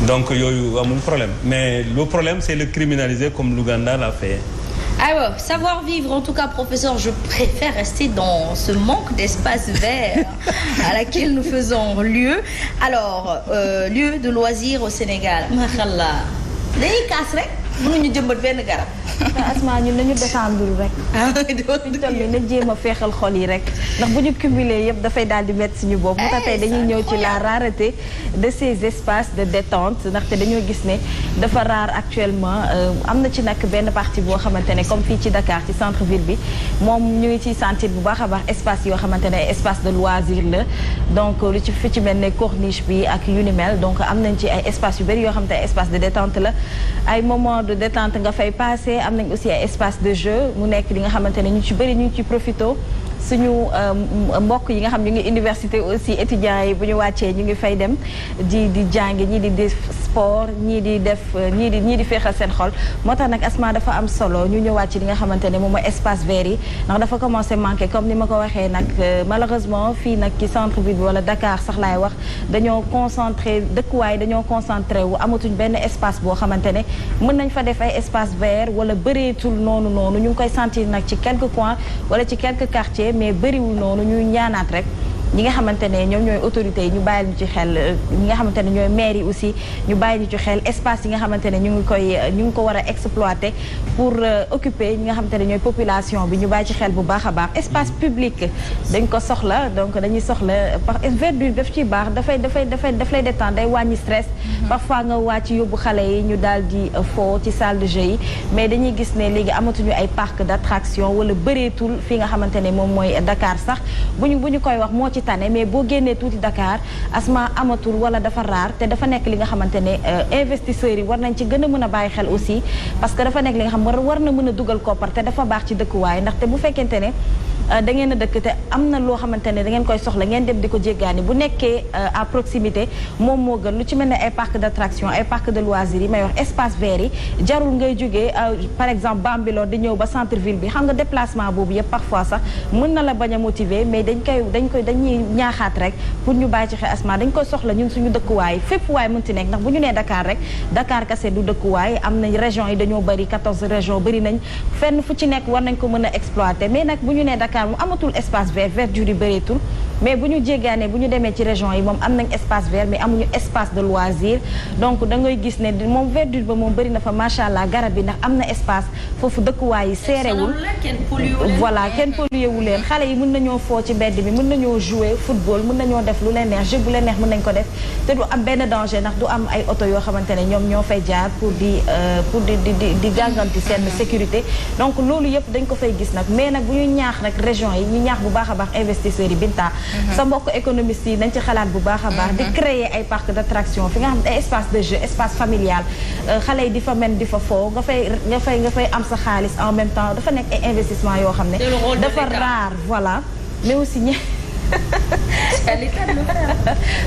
Speaker 2: Donc il y a un problème. Mais le problème, c'est le criminaliser comme l'Ouganda l'a fait.
Speaker 1: Alors, savoir-vivre, en tout cas, professeur, je préfère rester dans ce manque d'espace vert à laquelle nous faisons lieu. Alors, lieu de loisirs au Sénégal. Machallah. Dañuy kaas rek mënuñu jëmbat benn garab.
Speaker 3: Asma ñun dañu défendre rek. fi toll nii na jéem a feexal xol yi rek ndax bu ñu cumuler yëpp dafay daal di mettre suñu bopp. moo tax tey dañuy ñëw ci la rareté de ces espaces de détente ndaxte dañoo gis ne dafa rare actuellement am na ci nag benn partie boo xamante ne comme fii ci Dakar ci centre ville bi moom ñu ngi ciy sentir bu baax a baax espace yoo xamante ne espace de loisir la donc lu ci fi ci mel ne corniche bi ak yu ni mel donc am nañ ci ay espace yu bëri yoo xamante ne espace de détente la ay moment de détente nga fay passer am nañ aussi ay espace de jeu mu nekk li nga xamante ne ñu ci bëri ñu ngi ci profito suñu mbokk yi nga xam ñu ngi université aussi étudiants yi bu ñu wàccee ñu ngi fay dem di jàngi ñii di def sport ñii di def ñii di féexal seen xol moo tax nag Asma dafa am solo ñu ñëwaat ci li nga xamante ne moom mooy espace vert yi ndax dafa commencé manqué comme ni ma ko waxee nag malheureusement fii nag ci centre ville bi wala Dakar sax laay wax dañoo concentré dëkkuwaay dañoo concentré wu amatuñ benn espace boo xamante ne mën nañ fa def ay espace vert wala bëreetul noonu ñu ngi koy sentir nag ci quelques coins wala ci quelques quartiers mais bëriwul noonu ñuy ñaanaat rek ñi nga xamante ne ñoom ñooy autorités yi ñu bàyyi ñu ci xel ñi nga xamante ne ñooy maire yi aussi ñu bàyyi ñu ci xel espace yi nga xamante ne ñu ngi ko war a exploiter pour occuper ñi nga xamante ne ñooy population bi ñu bàyyi ci xel bu baax a baax espace public dañ ko soxla donc dañuy soxla par verdure daf ciy baax daf lay détendre day wàññi stress parfois nga wàcc yóbbu xale yi ñu daal di fo ci salle de jeu yi mais dañuy gis ne léegi amatuñu ay parc d'attraction wala bëreetul fii nga xamante ne moom mooy Dakar sax bu ñu koy wax moo ci tane mais boo génnee tuuti Dakar Asma amatul wala dafa raar te dafa nekk li nga xamante ne investisseurs yi war nañ ci gën a mën a bàyyi xel aussi parce que dafa nekk li nga xam war na mën a dugal koppar te dafa baax ci dëkkuwaay ndaxte bu fekkente ne da ngeen a dëkk te am na loo xamante ne da ngeen koy soxla ngeen dem di ko jéggaani bu nekkee à proximité moom moo gën lu ci mel ne ay parc d'attraction ay parc de loisirs yi may wax espace vert yi jarul ngay jógee par exemple Bambilor di ñëw ba centre ville bi xam nga déplacement boobu yëpp parfois sax mën na la bañ a motiver mais dañuy ñaaxaat rek pour ñu bàyyi ci xel Asma dañ koy soxla ñun suñu dëkkuwaay fépp waay mën ci nekk ndax bu ñu nee Dakar rek Dakar kese du dëkkuwaay am nañ régions yi dañoo bëri 14 régions bëri nañ fenn fu ci nekk war nañ ko mën a exploiter mais nag bu ñu nee Dakar mu amatul espace vert verdure yi bëreetul mais bu ñu jéggaane bu ñu demee ci région yi moom am nañ espace vert mais amuñu espace de loisir donc da ngay gis ne moom verdure ba moom bëri na fa macha allah garab yi ndax am na espace foofu dëkkuwaay yi seerewul voilà kenn pollué wu leen xale yi mën nañoo foo ci mbedd bi mën nañoo jouer football mën nañoo def lu leen neex jeu bu leen neex mën nañ ko def te du am benn danger ndax du am ay oto yoo xamante ne ñoom ñoo fay jaar pour di gànganti seen sécurité donc loolu yëpp dañ ko fay gis nag mais nag bu ñu ñaax nag région yi ñu ñaax bu baax a baax investisseurs yi Binta sa mbokk économistes yi nañ ci xalaat bu baax a baax di créer ay parc d'attraction fi nga xam ay espace de jeu espace familial xale yi di fa men di fa foo nga fay am sa xaalis en même temps dafa nekk ay investissement yoo xam ne dafa rare voilà mais aussi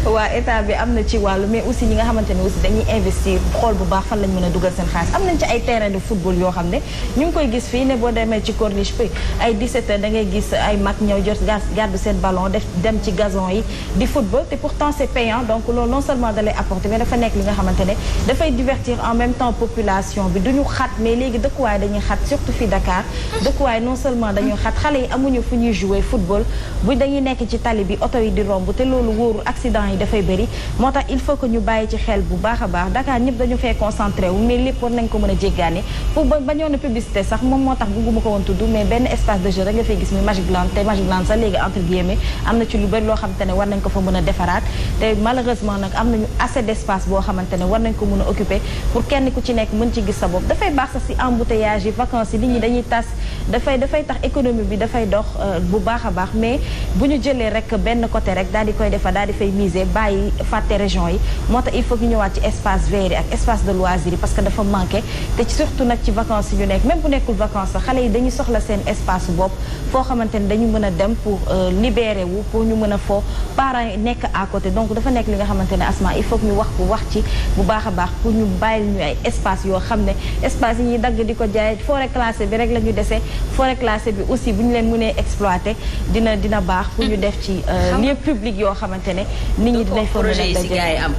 Speaker 3: waa état bi am na ci wàllu mais aussi ñi nga xamante ne aussi dañuy investir xool bu baax fan lañ mën a dugal seen xaalis am nañ ci ay terrain de football yoo xam ne ñu ngi koy gis fii ne boo demee ci corniche bi ay 17 heures da ngay gis ay mag ñëw jot gàddu seen ballon dem ci gazon yi di football te pourtant c'est payant donc loolu non seulement da lay apporter mais dafa nekk li nga xamante ne dafay divertir en même temps population bi duñu xat mais léegi dëkkuwaay dañuy xat surtout fii Dakar dëkkuwaay non seulement dañuy xat xale yi amuñu fu ñuy jouer football bu dañuy nekk ci tali bi oto yi di romb te loolu wóoru accident yi dafay bëri moo tax il faut que ñu bàyyi ci xel bu baax a baax Dakar ñëpp dañu fee concentré wu mais lépp war nañ ko mën a jéggaani pour bañoon a publicité sax moom moo tax bugguma ko woon tudd mais benn espace de jeu rek nga fay gis muy Magicland te Magicland sax léegi entre guillemets am na ci lu bëri loo xamante ne war nañ ko fa mën a defaraat te malheureusement nag am nañu assez d'espace boo xamante ne war nañ ko mën a occuper pour kenn ku ci nekk mën ci gis sa bopp dafay baax sax si embouteillage yi vacances yi nit ñi dañuy tas dafay tax économie bi dafay dox bu baax a baax mais bu ñu jëlee rek benn côté rek daal di koy defar daal di fay miser bàyyi fàtte région yi moo tax il faut que ñu ñëwaat ci espace vert yi ak espace de loisir yi parce que dafa manqué te surtout nag ci vacances yi ñu nekk même bu nekkul vacances sax xale yi dañuy soxla seen espace bopp foo xamante ne dañu mën a dem pour libérer wu pour ñu mën a foo parents yi nekk à côté donc dafa nekk li nga xamante ne Asma il faut que ñu wax ci bu baax a baax pour ñu bàyyil ñu ay espace yoo xam ne espace yi ñuy dagg di ko jaay forêt classée bi rek la ñu dese forêt classée bi aussi bu ñu leen mënee exploiter dina baax pour ñu def ci lieu public yoo xamante ne nit ñi dinañ fa mën a
Speaker 1: si gars yi am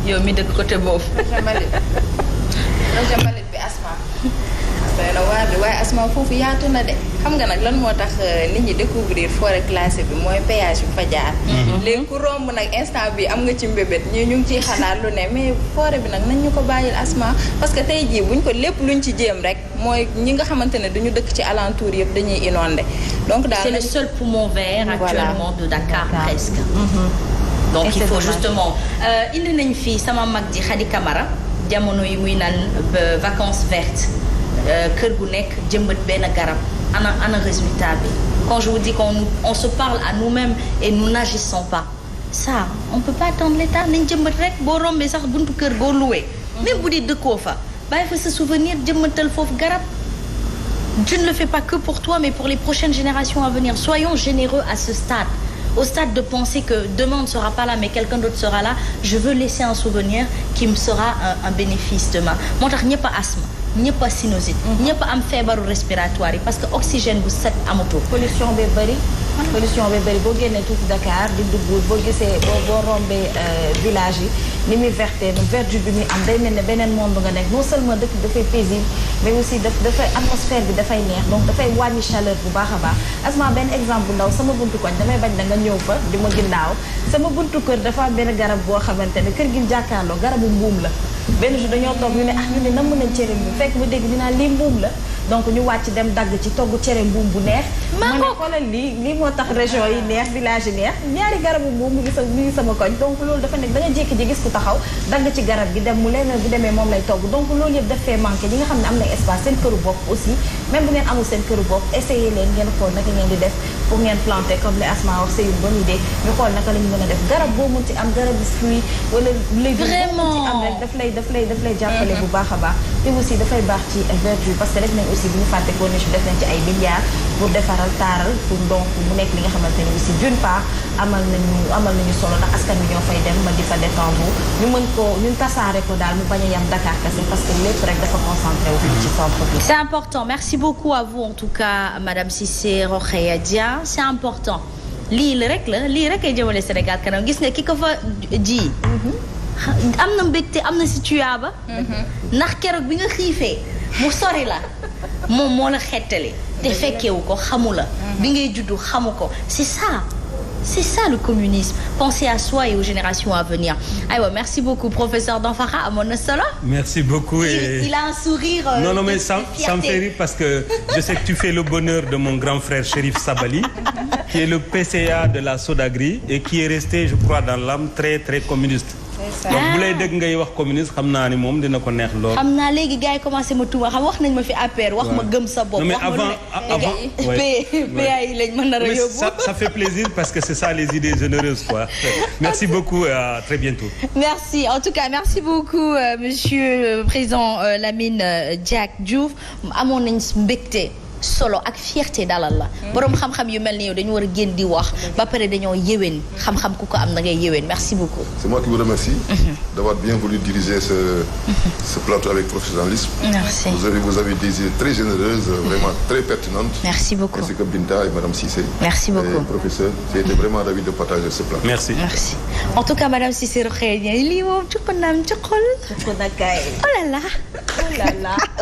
Speaker 1: yow mi dëkk côté boobu projet mbalit bi Asma na waaye Asma foofu yaatu na de xam nga nag lan moo tax nit ñi découvrir forêt classée bi mooy péage bi fa jaar léegi ku romb nag instant bi am nga ci mbébét ñu ngi ciy xalaat lu ne mais forêt bi nag nañ ñu ko bàyyil Asma parce que tey jii buñ ko lépp luñ ci jéem rek mooy ñi nga xamante ne duñu dëkk ci alentour yëpp dañuy inondé donc daal
Speaker 8: c'est le seul poumon vert actuellement de Dakar presque donc il faut justement indi nañ fii sama mag ji Khady Camara jamono yi muy naan vacances vertes kër gu nekk jëmbat benn garab ana résultat bi quand je vous dis qu'on se parle à nous-mêmes et nous n'agissons pas ça on peut pas attendre l'état nañ jëmbat rek boo rombee sax buntu kër boo loué même bu dee dëkkoo fa bàyyi fa sa souvenir jëmbatal foofu garab tu ne le fais pas que pour toi mais pour les prochaines générations à venir. Soyons généreux à ce stade. Au stade de penser que demain on ne sera pas là mais quelqu'un d'autre sera là, je veux laisser un souvenir qui me sera un bénéfice demain. moo tax ñëpp a asthme ñëpp a sinusite. ñëpp am feebaru respiratoire yi parce que oxygène bu set amatul.
Speaker 3: pollution bi bëri. boo génnee tuuti Dakar di dugg boo gisee boo rombee village yi ni muy verdure bi muy am day mel ne beneen monde nga nekk non seulement dëkk dafay paisible mais aussi dafay atmosphère bi dafay neex donc dafay wàññi chaleur bu baax a baax. asma benn exemple bu ndaw sama buntu koñ damay bañ da nga ñëw fa di ma ginnaaw sama buntu kër dafa am benn garab boo xamante ne kër gi jàkkaarloo garabu mbuum la. benn jour dañoo toog ñu ne ñu ne nam mën nañ cere mbuum fekk mu dégg dinaa lii mbuum la donc ñu wàcc dem dagg ci togg cere mbuum bu neex ma ne xoolal lii moo tax région yi neex village yi neex ñaari garabu mbuum mu ngi sama koñ donc loolu dafa nekk da nga jékki ji gis ku taxaw dagg ci garab gi dem mu leen bu demee moom lay togg donc loolu yëpp daf fee manqué ñi nga xam ne am na espace seen këru bopp aussi même bu ngeen amul seen këru bopp essayé leen ngeen xool naka ngeen di def pour ngeen planter comme les Asma wax c'est une bonne idée ñu xool naka la ñu mën a def garab boo mën ci am garabu fruit wala légume boo mën ci am rek daf lay jàppale bu baax a baax te aussi dafay baax ci verdure parce que def nañ aussi bu ñu fàtte ko def nañ ci ay milliards pour defaral taaral pour donc mu nekk li nga xamante ne aussi d'une part amal nañu solo ndax askan wi ñoo fay dem ma di fa détendre ñu mën ko ñun tasaare ko daal mu bañ a yam Dakar kese parce que lépp rek dafa concentré wu ci centre bi.
Speaker 8: C'est important. Merci beaucoup à vous en tout cas Madame Cissé Rokhaya Dia. C'est important lii rek ay jëmale Sénégal kanam gis nga ki ko fa ji. am na mbégte am na si tuyaaba. ndax keroog bi nga xiifee mu sori la moom moo la xettali te fekkewu ko xamu la. bi ngay juddu xamu ko c'est ça le communisme. Pensez à soi et aux générations à venir. aywa merci beaucoup professeur Danfakha amoon na solo.
Speaker 2: merci beaucoup
Speaker 8: il a un sourire.
Speaker 2: non mais ça me fait rire parce que je sais que tu fais le bonheur de mon grand frère Chérif Sabali qui est le PCA de la Sodagri et qui est resté je crois dans l'âme très très communiste. donc bu lay dégg ngay wax communiste xam naa ni moom dina ko neex lool. xam
Speaker 8: naa léegi gars yi commencé ma tuuma wax nañ ma fi APR wax ma gëm sa bopp.
Speaker 2: non mais avant
Speaker 8: PA yi lañ mën a yóbbu.
Speaker 2: ça fait plaisir parce que c'est ça les idées généreuses quoi. merci beaucoup à très bientôt.
Speaker 8: merci en tout cas merci beaucoup monsieur le président Lamine Diack Diouf amoon nañ mbégte. solo ak fierté dalal la borom xam-xam yu mel ni yow dañu war a génn di wax ba pare dañoo yéwén xam-xam ku ko am na ngay yéwén merci beaucoup.
Speaker 4: c'est moi qui vous remercie d'avoir bien voulu diriger ce plateau avec professionnalisme.
Speaker 8: merci
Speaker 4: vous avez des idées très généreuses vraiment très pertinentes.
Speaker 8: merci beaucoup
Speaker 4: ainsi que Binta et Madame Cissé.
Speaker 8: merci beaucoup
Speaker 4: et professeur j'ai été vraiment ravi de partager ce plateau.
Speaker 2: merci
Speaker 8: en tout cas Madame Cissé Rokhaya Dia lii moom ci ko naam ci xol.
Speaker 3: ko nakay.
Speaker 8: oh là là.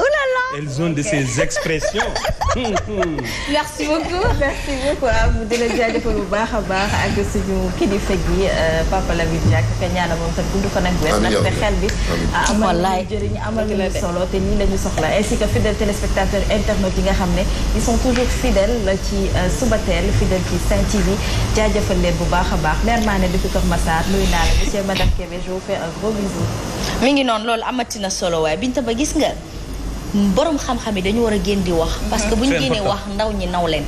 Speaker 8: oh là là.
Speaker 2: elles ont de ces expressions.
Speaker 8: merci beaucoup.
Speaker 3: mu di la jaajëfal bu baax a baax ak suñu kilifa gi Papa Lamine Diack ka ñaanal moom tam dund ko nag wér nag te xel bi amal nañu jëriñ amal nañu solo te nii la ñu soxla ainsi que fidèles téléspectateurs internautes yi nga xam ne ils sont toujours fidèles ci Subatel fidèles ci Sen TV jaajëfal leen bu baax a baax leer maa ne depuis Kër Massar nuyu naa la monsieur madame Kébé je vous fais un gros bisou.
Speaker 8: mi ngi noonu loolu amati na solo waaye Binta ba gis nga borom xam-xam yi dañu war a génn di wax. parce que bu ñu génnee wax ndaw ñi naw leen.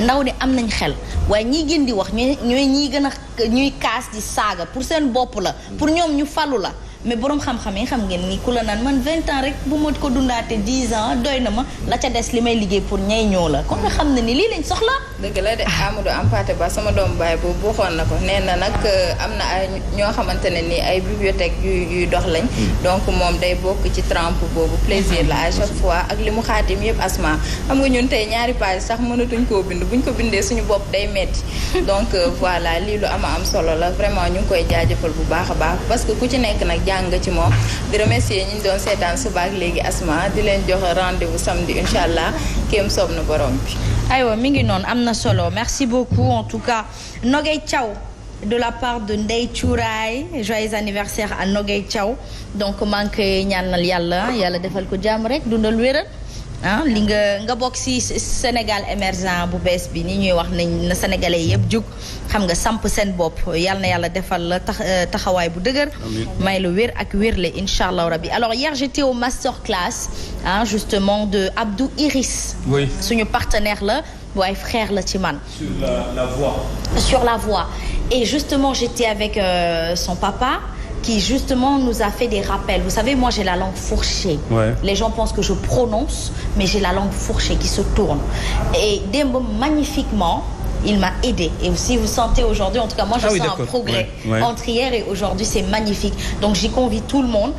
Speaker 8: ndaw ni am nañ xel waaye ñiy génn di wax ñooy ñiy gën a ñuy kaas di saaga pour seen bopp la. pour ñoom ñu falu la. mais borom xam-xam yi xam ngeen ni ku la naan man 20 ans rek bu ma ko dundaatee 10 ans doy na ma la ca des li may liggéey pour ñay ñoo la kon nga xam ne ni lii lañ soxla.
Speaker 5: dëgg la de Amadou Ampaté Ba sama doomu baay boobu waxoon na ko nee na nag am na ay ñoo xamante ne ni ay bibliothèque yuy dox lañ. donc moom day bokk ci trempe boobu plaisir la à chaque fois ak li mu xaatim yëpp Asma xam nga ñun tey ñaari page sax mënatuñ koo bind buñ ko bindee suñu bopp day metti donc voilà lii lu am solo la vraiment ñu ngi koy jaajëfal bu baax a baax parce que ku ci nekk nag jàng nga ci moom di remercier ñi ñu doon seetaan suba ak léegi Asma di leen jox rendez-vous samedi incha allah kéem soob na borom bi.
Speaker 8: aywa mi ngi noonu am na solo merci beaucoup en tout cas Nogay Thiaw de la part de Ndeye Thiouraay joyeux anniversaire à Nogay Thiaw donc maa ngi koy ñaanal yàlla defal ko jàmm rek dundal wéral li nga bokk ci Sénégal émergent bu bees bi ni ñuy wax nañ na sénégalais yëpp jug xam nga samp seen bopp yal na yàlla defal la taxawaay bu dëgër may la wér ak wérle incha allah rabbi alors hier j'étais au masterclass justement de Abdou Iris suñu partenaire la waaye frère la ci man
Speaker 2: sur la voie
Speaker 8: et justement j'étais avec son papa qui justement nous a fait des rappels. Vous savez, moi j'ai la langue fourchée.
Speaker 2: Ouais.
Speaker 8: Les gens pensent que je prononce, mais j'ai la langue fourchée qui se tourne. Et Dembo, magnifiquement, il m'a aidé. Et si vous sentez aujourd'hui, en tout cas moi je sens un progrès entre hier et aujourd'hui, c'est magnifique. Donc j'y convie tout le monde,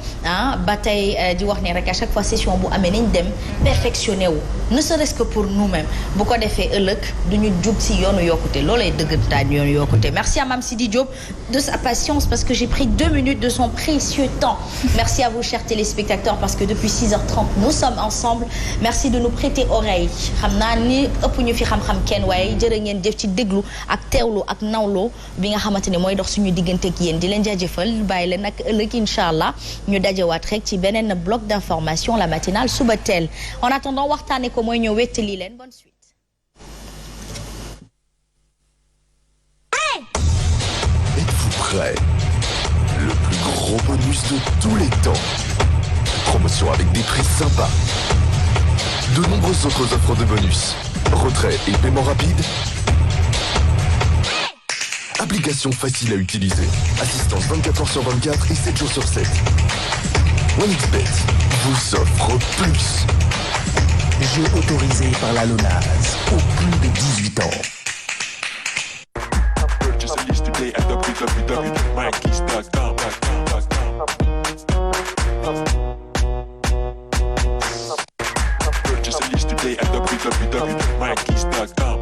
Speaker 8: bataille di wax ne rek à chaque fois session bu amee nañ dem perfectionné wu, ne serait-ce que pour nous-mêmes. Bu ko defee ëllëg duñu jug si yoonu yokkute, loolay dëggantaan yoonu yokkute. Merci à Mame Sidi Diop de sa patience parce que j'ai pris 2 minutes de son précieux temps. Merci à vous chers téléspectateurs parce que depuis 6h30 nous sommes ensemble. Merci de nous prêter oreille. Xam naa ni ëpp ñu fi xam-xam kenn waaye jërë ngeen jëf ci déglu ak teewlu ak nawlo bi nga xamante ne mooy dox suñu diggante ak yéen di leen jaajëfal bàyyi leen nag ëllëg incha allah ñu dajewaat rek ci beneen bloc d'information la matinale suba teel en attendant waxtaane ko mooy ñëw wettali leen bonne suite.
Speaker 9: Êtes-vous prêts? Le plus gros bonus de tous les temps. Promotion avec des prix sympas. De nombreuses autres offres de bonus. Retrait et paiement rapide. Application facile à utiliser. Assistance 24h/24 et 7 jours sur 7. OneXBet vous offre plus.
Speaker 10: Jeu autorisé par la LONASE aux plus de 18 ans.
Speaker 11: Purchase a list today at www.mikeys.com. Purchase a list today at www.mikeys.com.